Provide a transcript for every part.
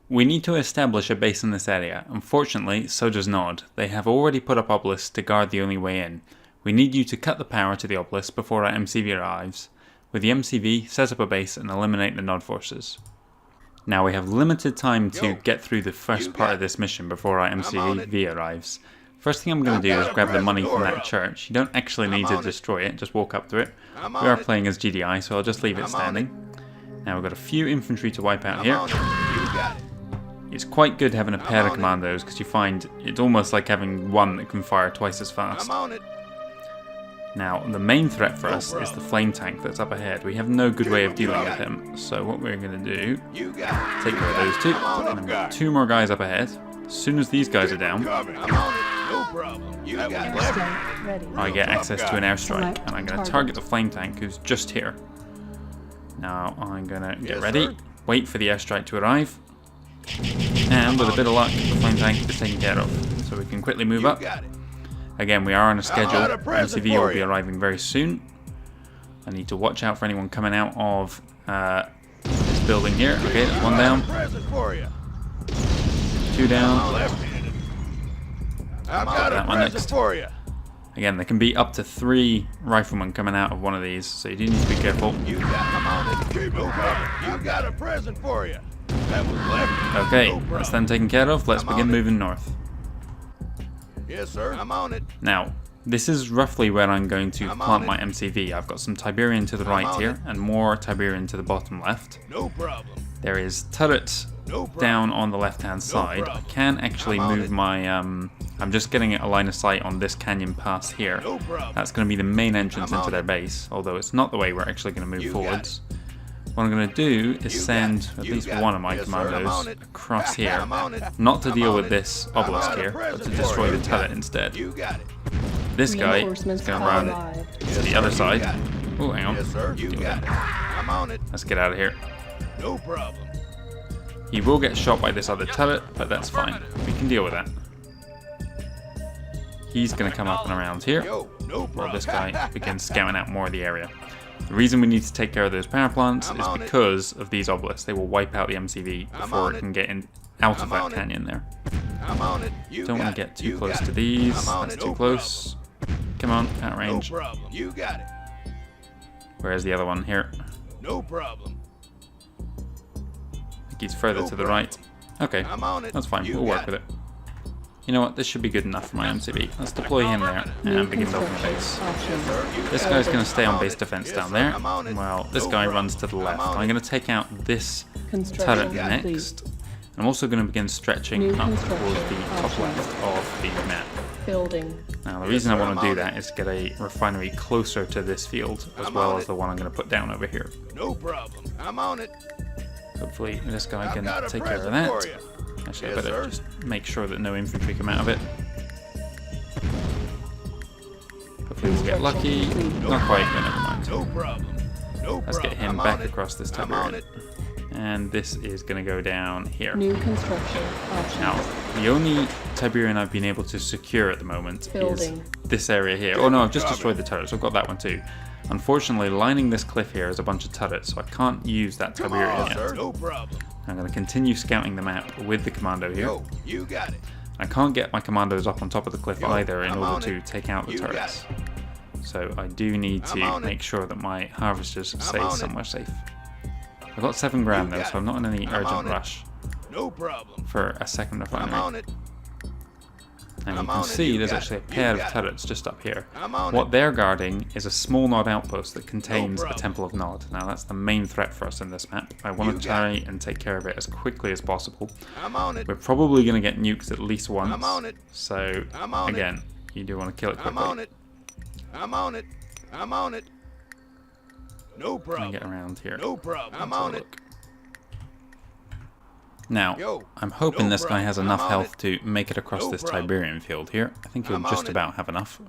We need to establish a base in this area. Unfortunately, so does Nod. They have already put up obelisks to guard the only way in. We need you to cut the power to the obelisk before our MCV arrives. With the MCV, set up a base and eliminate the Nod forces. Now we have limited time to get through the first part of this mission before our MCV arrives. First thing I'm going to do is grab the money from that church. You don't actually need to destroy it, just walk up to it. We are playing as GDI, so I'll just leave it standing. Now we've got a few infantry to wipe out here. It's quite good having a pair of commandos because you find it's almost like having one that can fire twice as fast. Now the main threat for us is the flame tank that's up ahead. We have no good way of dealing with him, so what we're going to do, take care of those two, and we've got two more guys up ahead. As soon as these guys are down, I get access to an airstrike, and I'm going to target the flame tank who's just here. Now I'm going to get ready, wait for the airstrike to arrive, and with a bit of luck, the flame tank is taken care of, so we can quickly move up. Again, we are on a schedule. MCV will be arriving very soon. I need to watch out for anyone coming out of this building here. Okay, that's one down. Two down. That one next. Again, there can be up to 3 riflemen coming out of one of these, so you do need to be careful. Okay, that's them taken care of. Let's begin moving north. Yes, sir. I'm on it. Now, this is roughly where I'm going to plant my MCV. I've got some Tiberian to the right here, and more Tiberian to the bottom left. No problem. There is turrets down on the left-hand side. I can actually move my... I'm just getting a line of sight on this canyon pass here. That's going to be the main entrance into their base, although it's not the way we're actually going to move forwards. What I'm going to do is send at least one of my commandos across here, not to deal with this obelisk here, but to destroy the turret instead. This guy is going to run to the other side. Oh, hang on. Let's get out of here. No problem. He will get shot by this other turret, but that's fine. We can deal with that. He's going to come up and around here, while this guy begins scouting out more of the area. The reason we need to take care of those power plants is because of these obelisks. They will wipe out the MCV before it can get out of that canyon there. Don't want to get too close to these. That's too close. Come on, out of range. Where's the other one here? No problem. I think he's further to the right. Okay, that's fine. We'll work with it. You know what, this should be good enough for my MCV. Let's deploy him there and begin building a base. This guy's going to stay on base defense down there, while this guy runs to the left. I'm going to take out this turret next. I'm also going to begin stretching up towards the top left of the map. Now the reason I want to do that is to get a refinery closer to this field, as well as the one I'm going to put down over here. No problem. I'm on it. Hopefully this guy can take care of that. Actually, I better just make sure that no infantry come out of it. Hopefully we'll get lucky. Not quite, but never mind. No problem. Let's get him back across this Tiberian. And this is going to go down here. New construction options. Now, the only Tiberian I've been able to secure at the moment is this area here. Oh no, I've just destroyed the turrets. I've got that one too. Unfortunately, lining this cliff here is a bunch of turrets, so I can't use that Tiberian yet. No problem. I'm going to continue scouting the map with the commando here. You got it. I can't get my commandos up on top of the cliff either in order to take out the turrets. So I do need to make sure that my harvesters stay somewhere safe. I've got 7 grand though, so I'm not in any urgent rush for a second refinery. And you can see there's actually a pair of turrets just up here. What they're guarding is a small Nod outpost that contains a Temple of Nod. Now that's the main threat for us in this map. I want to try and take care of it as quickly as possible. We're probably going to get nuked at least once. So again, you do want to kill it quickly. I'm on it. No problem. Get around here. No problem. I'm on it. Now, I'm hoping this guy has enough health to make it across this Tiberian field here. I think he'll just about have enough.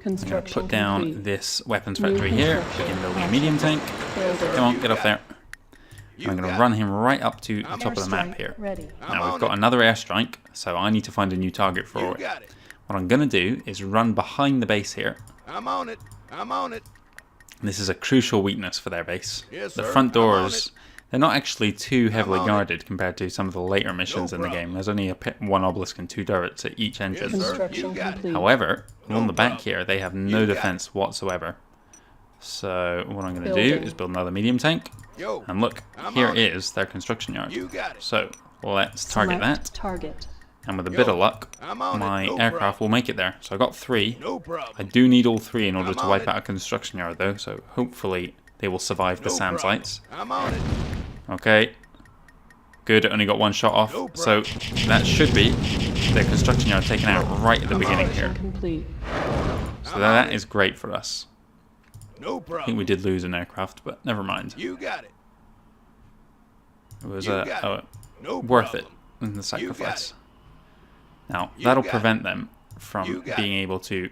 I'm going to put down this weapons factory here, begin building a medium tank. Come on, get up there. You I'm going to got run him right up to the top of the map Airstrike here. ready. Now we've got another airstrike, so I need to find a new target for You it. got it. What I'm going to do is run behind the base here. I'm on it. I'm on it. This is a crucial weakness for their base. Yes, The sir. front I'm on doors, they're not actually too heavily on it. guarded compared to some of the later missions in the problem. game. There's only one obelisk and 2 turrets at each entrance. Yes, sir. Construction You got it. complete. However, No along the back problem. here, they have no You got defense whatsoever. So what I'm going to do Building. is build another medium tank. Yo, And look, I'm here on it. is their construction yard. you got it. So let's target Select that. target. And with a Yo, bit of luck, I'm on it. my No aircraft problem. will make it there. So I got 3. No problem. I do need all 3 in order I'm to on wipe it. out a construction yard though. So hopefully they will survive the No SAM problem. sites. I'm on it. Okay. Good, only got 1 shot off. No So that should be the construction yard taken out right at the beginning Construction here. complete. So that is great for us. No I think problem. we did lose an aircraft, but never mind. You got it. It was You got it. No worth it problem. in the got sacrifice. Now, You that'll got prevent them You from got being able to You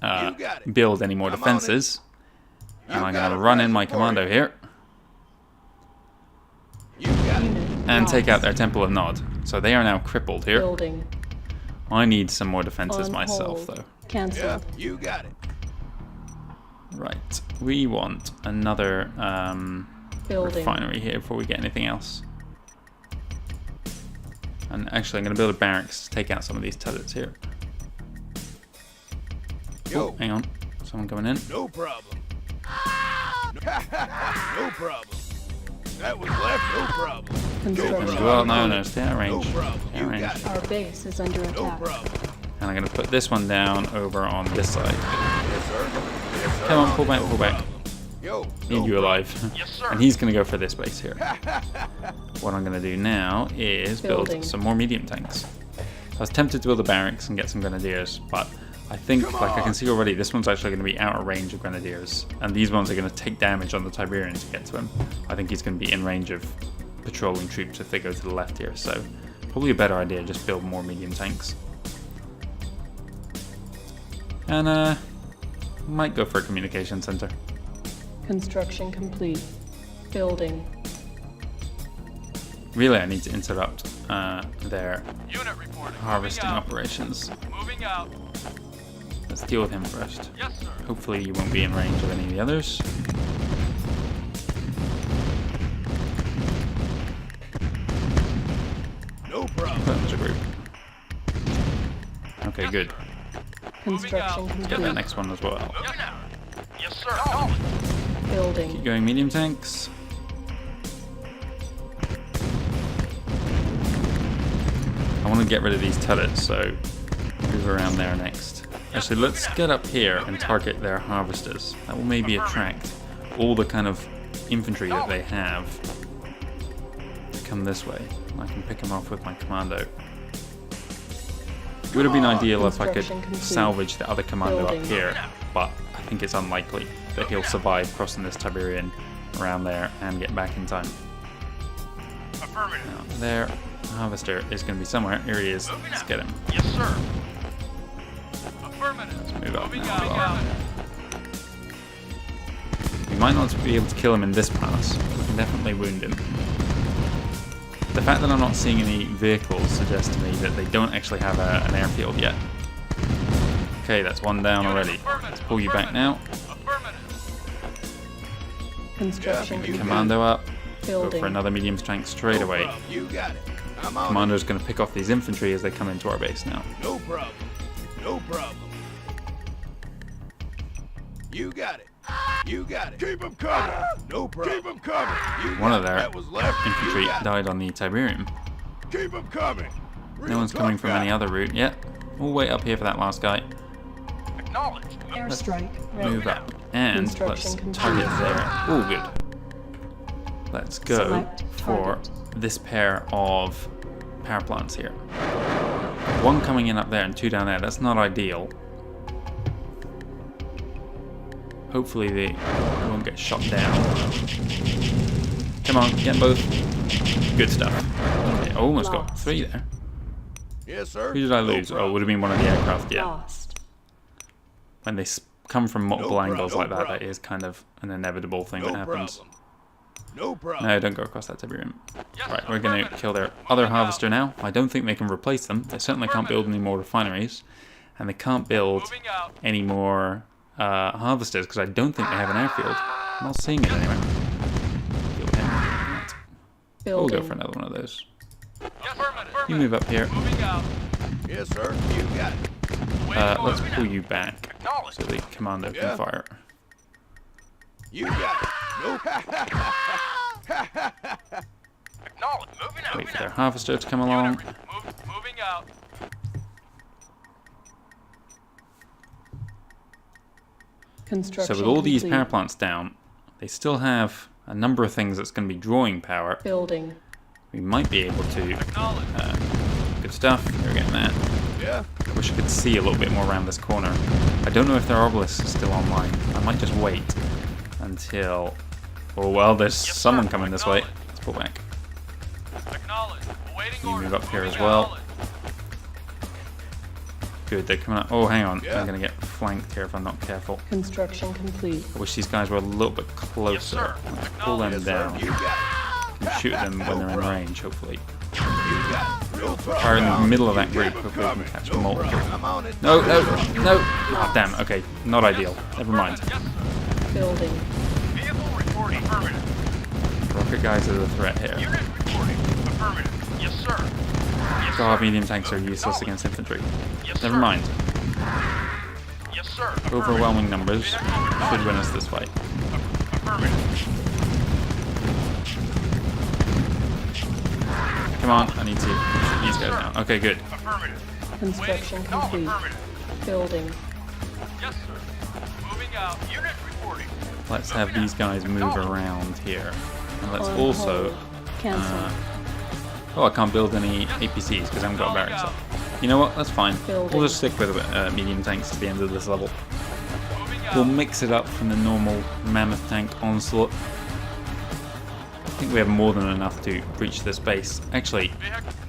got it. build any more I'm on it. defenses. And You I'm got going to it. run in my Present commando for here You got it. Unit and lost. take out their Temple of Nod. So they are now crippled here. Building. I need some more defenses On myself, hold. though. Cancelled. Yeah, you got it. Right. We want another Building. refinery here before we get anything else. And actually, I'm going to build a barracks to take out some of these turrets here. Yo, Hang on. Someone coming in. no problem. No problem. That was left. No problem. Construction. Well, no, stay out of No range. problem. Stay out You of range. got it. Our base is under No attack. problem. And I'm going to put this one down over on this side. Yes, sir. Yes, sir. Come on, pull back, No pull back. problem. Yo, Need you alive. Yes, sir. And he's going to go for this base here. What I'm going to do now is Building. build some more medium tanks. I was tempted to build a barracks and get some grenadiers, but I think, Come like I can on. see already, this one's actually going to be out of range of grenadiers. And these ones are going to take damage on the Tiberian to get to him. I think he's going to be in range of patrolling troops if they go to the left here. So probably a better idea, just build more medium tanks. And might go for a communication center. Construction complete. Building. Really, I need to interrupt their Unit reporting. harvesting Moving out. operations. Moving out. Let's deal with him first. Yes, sir. Hopefully you won't be in range of any of the others. No problem. That was a group. Okay, Yes, good. sir. Construction out. Get that complete. next one as well. Moving out. Yes, sir. No. Keep Building. going medium tanks. I want to get rid of these turrets, so move around there next. Actually, let's get up here and target their harvesters. That will maybe attract all the kind of infantry that they have to come this way. I can pick them off with my commando. It would have been ideal if I could Construction complete. salvage the other commando up Building. here, but I think it's unlikely that he'll survive crossing this Tiberian around there and get back in time. Affirmative. Now, their harvester is going to be somewhere. Here he is. Let's get him. Yes, sir. Affirmative. Move up Moving now out. as well. We might not be able to kill him in this pass, but we can definitely wound him. The fact that I'm not seeing any vehicles suggests to me that they don't actually have an airfield yet. Okay, that's one down already. Let's pull you back now. Affirmative. Construction Yeah, complete. Commando up. Go Building. for another medium strength straight away. problem. You got it. I'm on Commando's going to pick off these infantry as they come into our base now. it. No problem. No problem. You got it. You got it. Keep them coming. No problem. Keep them coming. You One got of it. their That was left. infantry You got it. died on the Tiberium. Keep them coming. No one's coming from any other route yet. We'll wait up here for that last guy. Acknowledged. Airstrike. Ready. Move up. And let's Construction target complete. there. Oh, good. Let's go Select for target. this pair of power plants here. One coming in up there and 2 down there. That's not ideal. Hopefully they won't get shot down. Come on, get them both. Good stuff. Okay, almost got Lost. 3 there. Yes, sir. Who did I No lose? Oh, it problem. would have been one of the aircraft, yeah. Lost. When they come from multiple No angles no like that, that problem. is kind of an inevitable thing No that happens. problem. No problem. No, don't go across that Tiberium. Yes, Right, we're going to kill their other harvester now. I don't think they can replace them. They certainly can't build any more refineries. And they can't build Moving out. any more harvesters because I don't think they have an airfield. I'm not seeing it anyway. Deal with him. Right. We'll go Building. for another one of those. Yes, affirmative. You move up here. Moving out. Yes, sir. You got it. Let's pull you back Acknowledged. so the commander Yeah. can fire. You got it. Nope. Acknowledged. Moving out. Wait for their harvester to come along. Moving out. Construction So with all these complete. power plants down, they still have a number of things that's going to be drawing power. Building. We might be able to. Acknowledged. Good stuff. We're getting that. Yeah. I wish I could see a little bit more around this corner. I don't know if their obelisk is still online. I might just wait until... Oh well, there's someone sir. coming this way. Let's pull back. Acknowledged. Awaiting You orders. move up here as Moving well. out. Good, they're coming up. Oh, hang on. Yeah. I'm going to get flanked here if I'm not careful. Construction complete. I wish these guys were a little bit closer. sir. Let's pull them Yes, sir. down You got and shoot them when they're in range, hopefully. it. You got it. No problem. Fire in the middle of that group. Keep 'em Hopefully we can coming. catch No multiple. problem. I'm on it. No, no, no! Oh, damn, okay. Not ideal. Never mind. Yes, sir. Building. Vehicle reporting. Affirmative. Rocket guys are the threat here. Unit reporting. Affirmative. Yes, sir. Yes, God, sir. medium tanks are useless against infantry. Yes, Never sir. mind. Yes, sir. Overwhelming numbers should win us this fight. Affirmative. Come on, I need to shoot these guys down. Okay, good. Affirmative. Construction Waiting. No, complete. affirmative. Building. Yes, sir. Moving out. Unit reporting. Let's have these guys move around here. And let's On also... hold. Cancel. Oh, I can't build any APCs because I haven't got barracks up. You know what? That's fine. Building. We'll just stick with medium tanks to the end of this level. Moving out. We'll mix it up from the normal mammoth tank onslaught. I think we have more than enough to breach this base. Actually,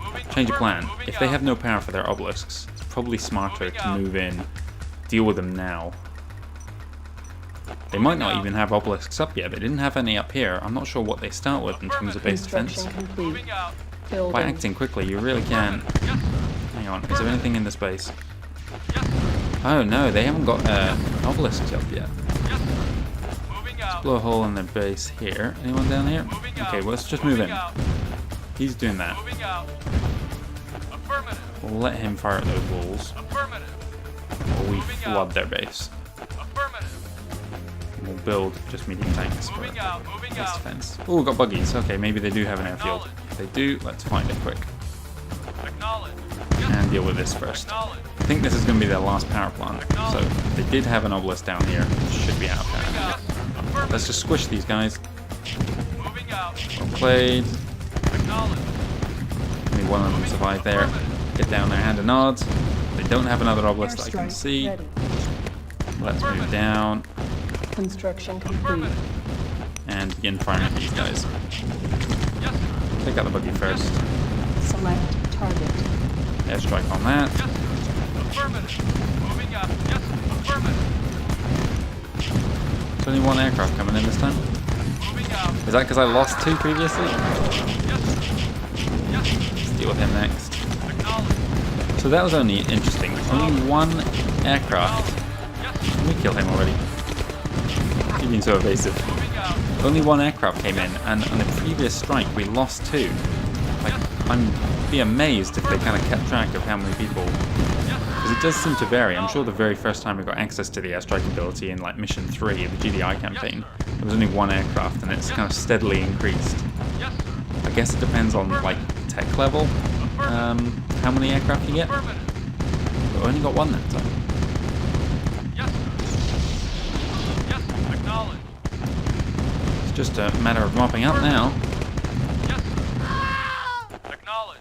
Moving. change of plan. Moving If they out. have no power for their obelisks, it's probably smarter to move in, deal with them now. They might not even have obelisks up yet. They didn't have any up here. I'm not sure what they start with in terms of base defense. Construction complete. Moving out. Building. By acting quickly, you really can. Yes, sir. Hang on, is there anything in this base? Yes, sir. Oh no, they haven't got obelisks up yet. Yes, sir. Moving out. Blow a hole in their base here. Anyone down here? Moving out. Okay, well, let's just move in. Moving out. He's doing that. Moving out. Affirmative. We'll let him fire at those walls Affirmative. while we Moving flood out. their base. Affirmative. And we'll build just medium tanks for Moving out. Moving base out. defense. Oh, we've got buggies. Okay, maybe they do have an airfield. If they do, let's find it quick. Acknowledge. Yes, And deal with this first. acknowledge. I think this is going to be their last power plant. So if they did have an obelisk down here, it should be out of Moving power. out. Affirmative. Let's just squish these guys. Moving out. Well played. Acknowledge. Only one of them survived there. Get down there, hand of nods. They don't have another obelisk that I can Airstrike see. ready. Let's move down Construction complete. and begin firing at these guys. Yes, sir. Take out the buggy first. Select target. Airstrike on that. Yes, sir. Affirmative. Moving out. Yes, sir. Affirmative. There's only one aircraft coming in this time. Moving out. Is that because I lost two previously? Yes, sir. Yes, sir. Let's deal with him next. Acknowledge. So that was only interesting. Only one aircraft. Yes, sir. Can we kill him already? You've been so evasive. Moving out. Only one aircraft came in, and on the previous strike we lost two. Like, I'm be amazed if they kind of kept track of how many people. Because it does seem to vary. I'm sure the very first time we got access to the airstrike ability in like Mission 3 of the GDI campaign, there was only one aircraft, and it's kind of steadily increased. Yes, sir. I guess it depends on like tech level, how many aircraft you get. Affirmative. But we only got one that time. Yes, sir. Yes, sir. Acknowledge. It's just a matter of mopping up now. Yes, sir. Acknowledge.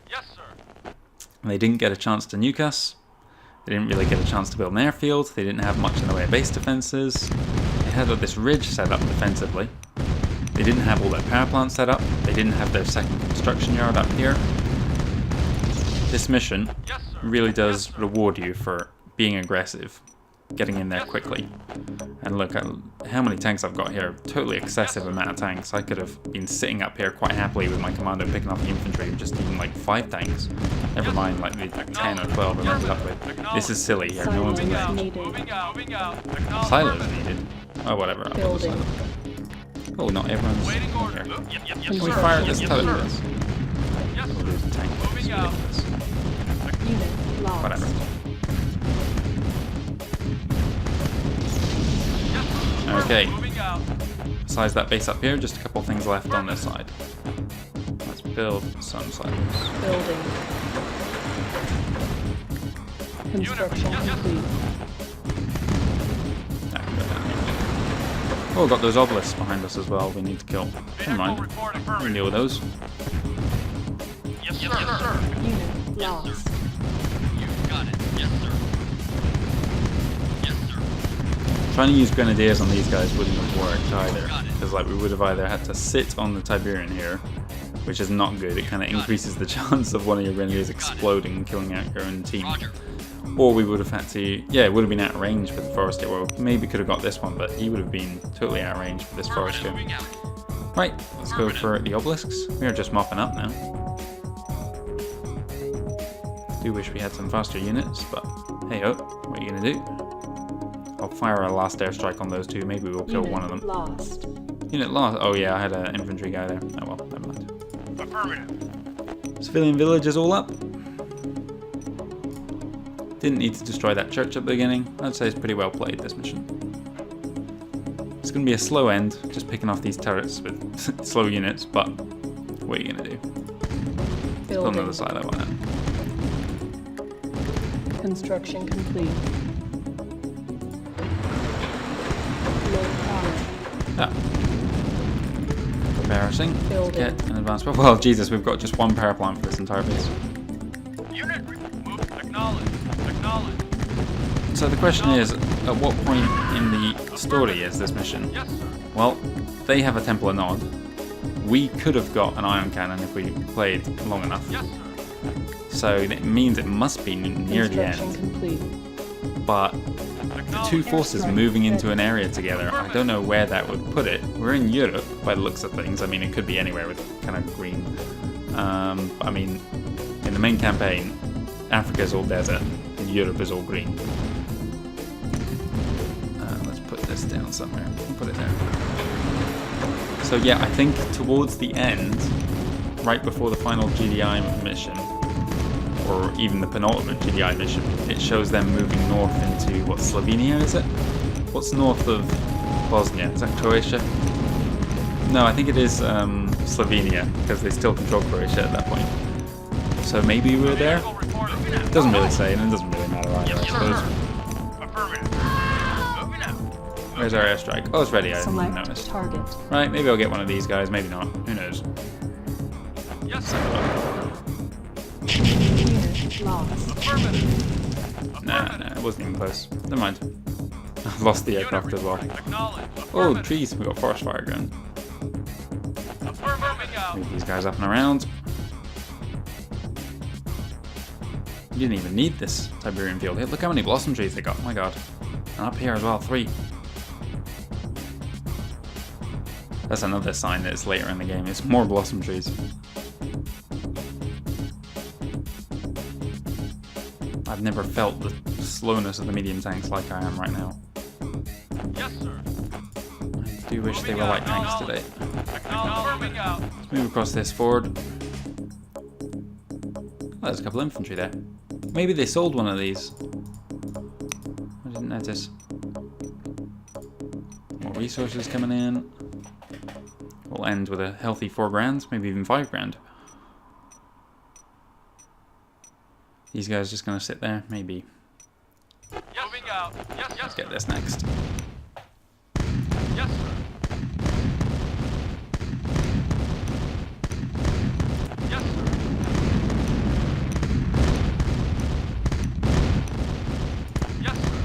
Yes, sir. They didn't get a chance to nuke us. They didn't really get a chance to build an airfield. They didn't have much in the way of base defenses. They had this ridge set up defensively. They didn't have all their power plants set up. They didn't have their second construction yard up here. This mission Yes, sir. really does Yes, sir. reward you for being aggressive. getting in there quickly. And look at how many tanks I've got here. Totally excessive amount of tanks. I could have been sitting up here quite happily with my commando picking up the infantry with just even like 5 tanks. Never mind like the 10 or 12 I ended up with. This is silly here. No one's Silence going needed. Moving out. Acknowledge. Silos needed. Oh, whatever. I'll build a Building. silo. Oh, not everyone's Waiting order. here. Yes, Can we sir. fire at this Yes, turret sir. with this? Yes, We'll sir. lose the tank. It's Moving out. ridiculous. Unit lost. Whatever. Yes, sir. Okay. Moving out. Besides that base up here, just a couple things left on this side. Let's build some silos. Building. Construction Yes, yes. complete. Ah, go down here. Oh, got those obelisks behind us as well. We need to kill. Never Vehicle mind. report We can affirmative. deal with those. Yes, sir. Unit lost. You got it. Yes, sir. Yes, sir. Trying to use grenadiers on these guys wouldn't have worked either, because like we would have either had to sit on the Tiberian here, which is not good. It kind of increases the chance of one of your grenadiers exploding and killing out your own team. Roger. Or we would have had to, yeah, it would have been out of range for the Forester. Well, maybe could have got this one, but he would have been totally out of range for this Forester. Moving out. Right, let's go for the obelisks. We are just mopping up now. Do wish we had some faster units, but hey oh, what are you gonna do? I'll fire a last airstrike on those two. Maybe we'll kill Unit one of them. lost. Unit lost. Oh yeah, I had an infantry guy there. Oh well, never mind. Affirmative. Civilian village is all up. Didn't need to destroy that church at the beginning. I'd say it's pretty well played, this mission. It's going to be a slow end, just picking off these turrets with slow units, but what are you going to do? Build Building. another silo on that. Construction complete. Low power. Ah. Embarrassing. Building. Get an advanced. Well, Jesus, we've got just one power plant for this entire base. Unit move. Acknowledge. So the question is, at what point in the story is this mission? Yes, sir. Well, they have a Temple of Nod. We could have got an ion cannon if we played long enough. Yes, sir. So it means it must be near the Construction end. complete. But the two forces moving into an area together, I don't know where that would put it. We're in Europe by the looks of things. I mean, it could be anywhere with kind of green. I mean, in the main campaign, Africa is all desert and Europe is all green. Let's put this down somewhere. We'll put it there. So yeah, I think towards the end, right before the final GDI mission, or even the penultimate GDI mission, it shows them moving north into, what, Slovenia is it? What's north of Bosnia? Is that Croatia? No, I think it is Slovenia, because they still control Croatia at that point. So maybe we're there? Vehicle report affirmative. It doesn't really say, and it doesn't really matter either, I suppose. Affirmative. Moving out. Where's our airstrike? Oh, it's ready, I didn't Select notice. target. Right, maybe I'll get one of these guys, maybe not. Who knows? Yes, sir. Unit lost. Affirmative. Nah, it wasn't even close. Never mind. I've lost the aircraft as well. Acknowledge. Oh, Affirmative. trees, we got forest fire going. Affirming out. Move these guys up and around. You didn't even need this Tiberian field. Hey, look how many blossom trees they got. Oh my god. And up here as well, 3. That's another sign that it's later in the game. It's more blossom trees. I've never felt the slowness of the medium tanks like I am right now. Yes, sir. I do wish they were like tanks today. Affirming out. Let's move across this forward. Oh, there's a couple infantry there. Maybe they sold one of these. I didn't notice. More resources coming in. We'll end with a healthy 4 grand, maybe even 5 grand. These guys just gonna sit there, maybe. Yes, moving out. Yes, Let's get this next. Yes, sir. Yes, sir. Yes, sir.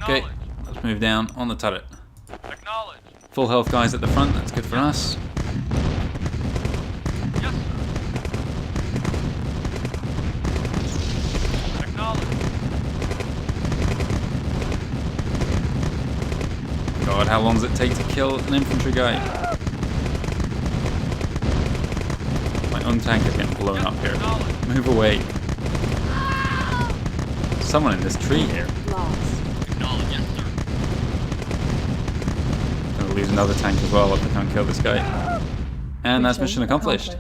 Okay, Acknowledge. let's move down on the turret. Acknowledge. Full health guys at the front, that's good for us. Yes, sir. Acknowledge. God, how long does it take to kill an infantry guy? My own tank is getting blown up here. Move away. Someone in this tree here. Lost. Acknowledge, yes, sir. Gonna lose another tank as well if I can't kill this guy. And that's mission accomplished.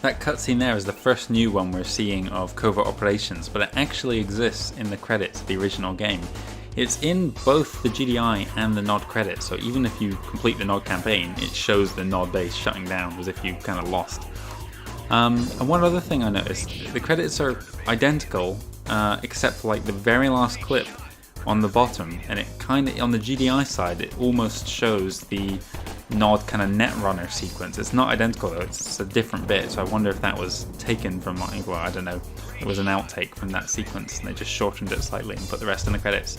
That cutscene there is the first new one we're seeing of Covert Operations, but it actually exists in the credits of the original game. It's in both the GDI and the Nod credits, so even if you complete the Nod campaign, it shows the Nod base shutting down as if you kind of lost. And one other thing I noticed, the credits are identical, except for like the very last clip on the bottom, and it kind of, on the GDI side, it almost shows the Nod kind of netrunner sequence. It's not identical though, it's a different bit, so I wonder if that was taken from, well, I don't know, it was an outtake from that sequence and they just shortened it slightly and put the rest in the credits.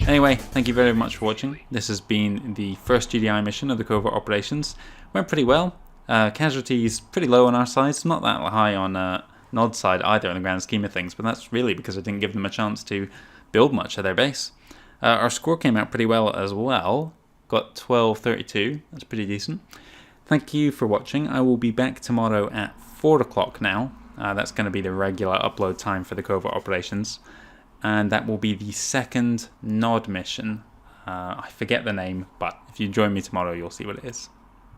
Anyway, thank you very much for watching. This has been the first GDI mission of the Covert Operations. Went pretty well. Casualties pretty low on our side, it's not that high on Nod's side either in the grand scheme of things, but that's really because I didn't give them a chance to build much of their base. Our score came out pretty well as well. Got 1232, that's pretty decent. Thank you for watching. I will be back tomorrow at 4 o'clock now. That's going to be the regular upload time for the Covert Operations. And that will be the second Nod mission. I forget the name, but if you join me tomorrow, you'll see what it is.